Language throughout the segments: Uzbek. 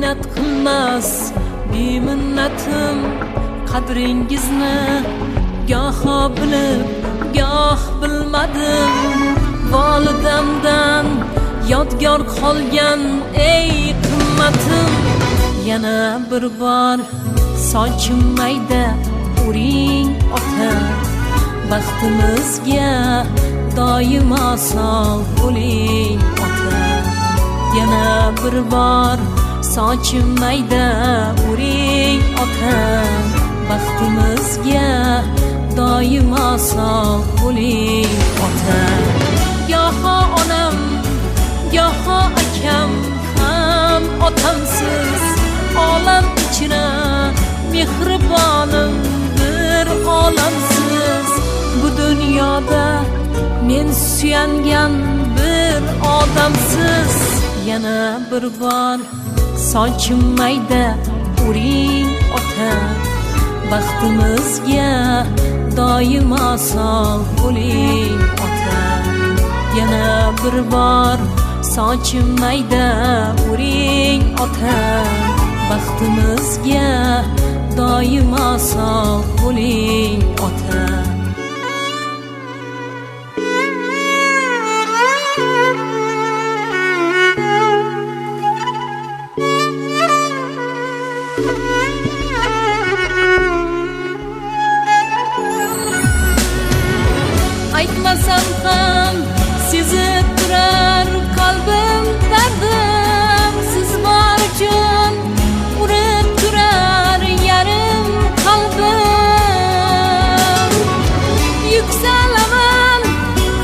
niyat qilmas beminnatim qadringizni goho bilib goh bilmadim volidamdan yodgor qolgan ey qimmatim yana bir bor sochim mayda uring ota baxtimizga doimo sog' bo'ling ota yana bir bor sochim mayda uring ota baxtimizga doimo sog' bo'ling ota goho onam goho akam ham otamsiz olam ichra mehribonim bir olamsiz bu dunyoda men suyangan bir odamsiz yana bir bor sochim mayda uring ota baxtimizga doimo sog' bo'ling ota yana bir bor sochim mayda uring ota baxtimizga doimo sog' bo'ling ota aytmasam ham sezib turar qalbim dardim siz bor uchun urib turar yarim qalbim yuksalaman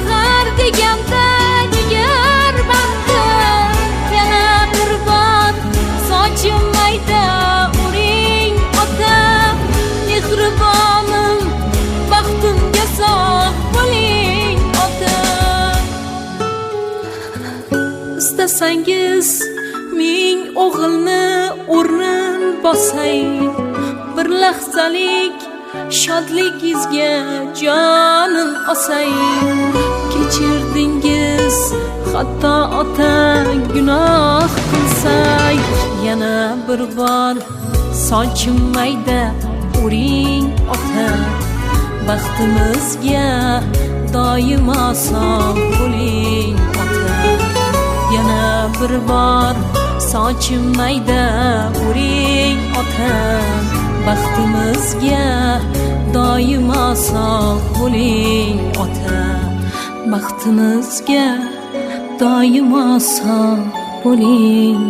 har deganda jigar baxtim yana bir bor sochim mayda uring ota mehribonim baxtimga sog' bo'ling ota istasangiz ming o'g'ilni o'rnin bosay bir lahzalik shodligingizga jonim osay kechirdingiz hatto ota gunoh qilsak yana bir bor sochim mayda uring ota baxtimizga doimo sog' bo'ling ota yana bir bor sochim mayda uring ota baxtimizga doimo sog' bo'ling ota baxtimizga doimo sog' bo'ling